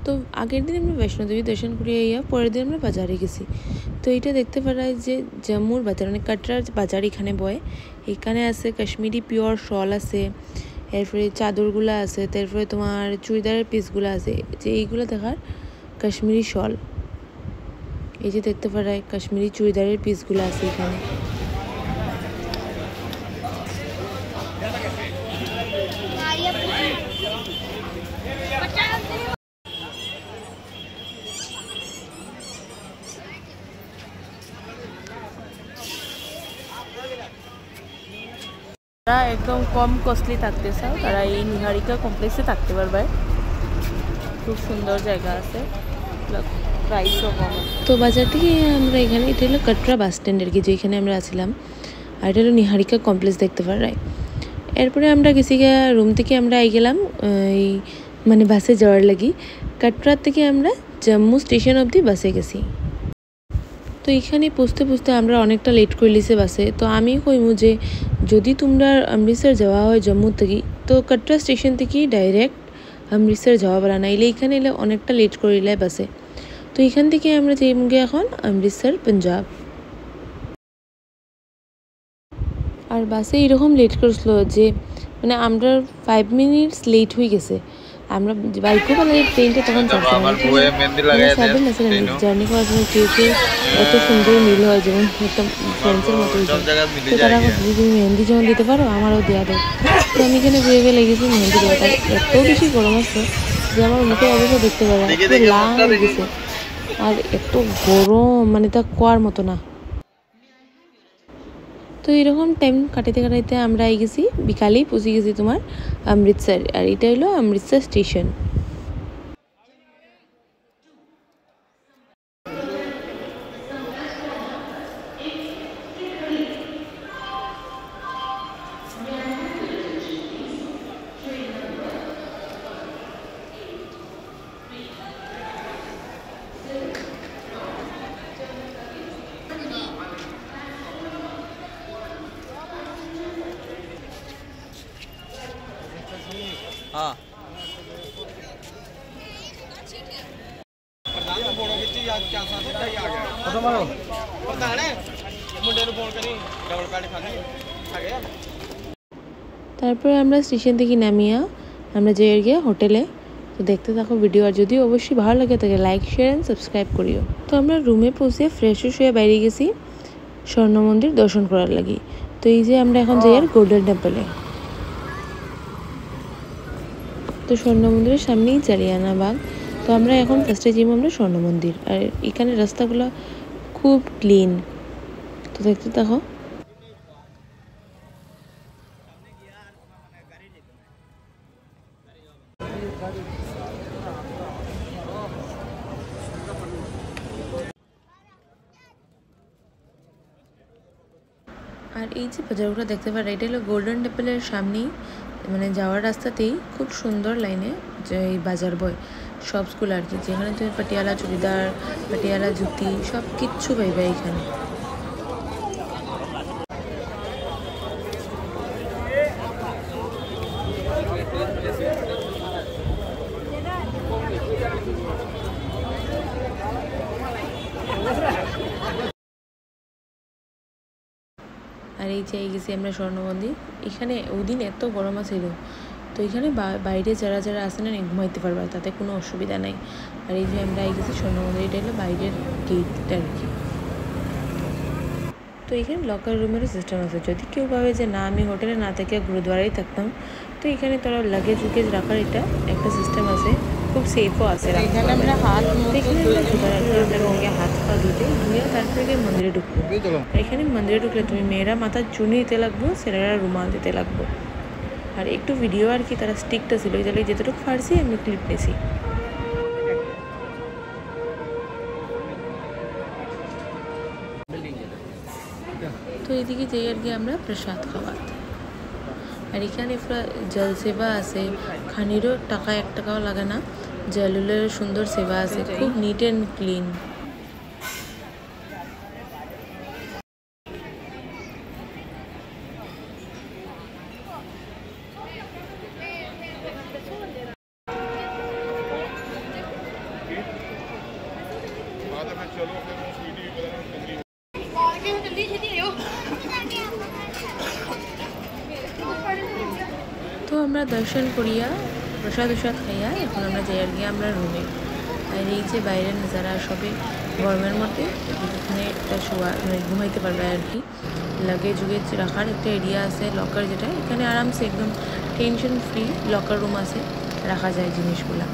তো আগের দিন আমরা বৈষ্ণোদেবী দর্শন করে আইয়া পরের দিন আমরা বাজারে গেছি। তো এইটা দেখতে পারায় যে জম্মুর বাজার মানে কাটরার বাজার এখানে বয়। এখানে আছে কাশ্মীরি পিওর শল আছে, এরপরে চাদরগুলো আছে, তারপরে তোমার চুড়িদারের পিসগুলো আছে, যে এইগুলো দেখার কাশ্মীরি শল। এই যে দেখতে পারায় কাশ্মীরি চুড়িদারের পিসগুলো আছে এখানে। যারা একদম কম কস্টলি থাকতে চাও তারা এই নিহারিকা কমপ্লেক্সে থাকতে পারবে। খুব সুন্দর জায়গা আছে, প্রাইসও কম। তো বাজার থেকে আমরা এখানে, এটা হলো কাটরা বাস স্ট্যান্ড আর কি, যেখানে আমরা আছিলাম। আর এটা হলো নিহারিকা কমপ্লেক্স দেখতে পারাই। এরপরে আমরা গেছি গিয়া রুম থেকে আমরা আই গেলাম এই মানে বাসে যাওয়ার লাগি। কাটরা থেকে আমরা জম্মু স্টেশন অবধি বাসে গেছি। তো এখানে পুষতে পুষতে আমরা অনেকটা লেট করে লিছে বাসে। তো আমি কইমু যে যদি তোমরা অমৃতসর যাওয়া হয় জম্মু থেকে, তো কাটরা স্টেশন থেকেই ডাইরেক্ট অমৃতসর যাওয়া পারা, নাইলে এখানে এলে অনেকটা লেট করিলে বাসে। তো এখান থেকে আমরা যাইমু গিয়ে এখন অমৃতসর পাঞ্জাব। আর বাসে এরকম লেট করছিল যে মানে আমরা 5 মিনিটস লেট হয়ে গেছে। আমরা বাইকও পালাই ট্রেনটা তখন জার্নি করার জন্য ট্রেনে এত সুন্দর মিল হয়, যেমন একটা ফ্রেন্ডসের মতো। তো তারা যদি তুমি মেহেন্দি যেমন দিতে পারো আমারও দেওয়া দেয়। তো আমি এখানে ঘুরে লেগেছি মেহেন্দি দেওয়া। তার এত বেশি গরম আসছে যে আমার মুখের অবস্থা দেখতে পারে, এত লাল হয়ে গেছে। আর এত গরম মানে তা কোয়ার মতো না। তো এরকম টাইম কাটাইতে কাটাইতে আমরা আই গেছি, বিকালেই পৌঁছে গেছি তোমার অমৃতসর। আর এটা হলো অমৃতসর স্টেশন। हाँ তারপরে আমরা স্টেশন থেকে নামিয়া আমরা যাই গিয়ে হোটেলে। তো দেখতে থাকো ভিডিও, আর যদি অবশ্যই ভালো লাগে তাকে লাইক শেয়ার অ্যান্ড সাবস্ক্রাইব করিও। তো আমরা রুমে পৌঁছে ফ্রেশ হয়ে বাইরে গেছি স্বর্ণ মন্দির দর্শন করার লাগি। তো এই যে আমরা এখন যাই আর গোল্ডেন টেম্পলে। তো স্বর্ণ মন্দিরের সামনেই জালিয়ানা বাগ। তো আমরা এখন ফার্স্টে যাই আমরা স্বর্ণ মন্দির। আর এখানে রাস্তাগুলো খুব ক্লিন। তো দেখতে থাকো। আর এই যে বাজারগুলো দেখতে পারে, এটা হলো গোল্ডেন টেম্পলের সামনেই, মানে যাওয়ার রাস্তাতেই খুব সুন্দর লাইনে যে এই বাজার বয় শপসগুলো আর কি, যেখানে তুমি পাটিয়ালা চুড়িদার, পাটিয়ালা জুতি সব কিচ্ছু পাইবে এখানে। আর এই যে গেছি আমরা স্বর্ণ মন্দির। এখানে ওদিন এত গরম ছিল, তো এখানে বাইরে যারা যারা আসে না ঘুমাইতে পারবে, তাতে কোনো অসুবিধা নাই। আর এই যে আমরা গেছি স্বর্ণ মন্দির, এটা হলো বাইরের গেটটা আর কি। তো এখানে লকার রুমেরও সিস্টেম আছে, যদি কেউ ভাবে যে না আমি হোটেলে না থেকে গুরুদ্বারায় থাকতাম, তো এখানে তারা লাগেজ উগেজ রাখার এটা একটা সিস্টেম আছে, খুব সেফও আছে। এখানে আমরা হাত গঙ্গে হাত পা ধুতে ধুয়ে তারপরে মন্দিরে ঢুকবো। এখানে মন্দিরে ঢুকলে তুমি মেয়েরা মাথার চুনি দিতে লাগবো, ছেলেরা রুমাল দিতে লাগবো। আর একটু ভিডিও আর কি তারা স্টিকটা ছিল, তাহলে যেতটুকু পারছি আমি ক্লিপ নিয়েছি। তো এদিকে যাই আর কি আমরা প্রসাদ খাওয়া। আর এখানে জল সেবা আছে, খানিরও টাকা 1 টাকাও লাগে না। জলের সুন্দর সেবা আছে, খুব নিট অ্যান্ড ক্লিন। আমরা দর্শন করিয়া প্রসাদ উসাদ খাইয়া এখন আমরা যাই আর গিয়ে আমরা রুমে। আর এই যে বাইরের নজারা সবে গরমের মধ্যে এখানে একটা শোয়া মানে ঘুমাইতে পারবে আর কি। লাগেজ উগেজ রাখার একটা এরিয়া আছে, লকার যেটা, এখানে আরামসে একদম টেনশন ফ্রি লকার রুম আছে, রাখা যায় জিনিসগুলা।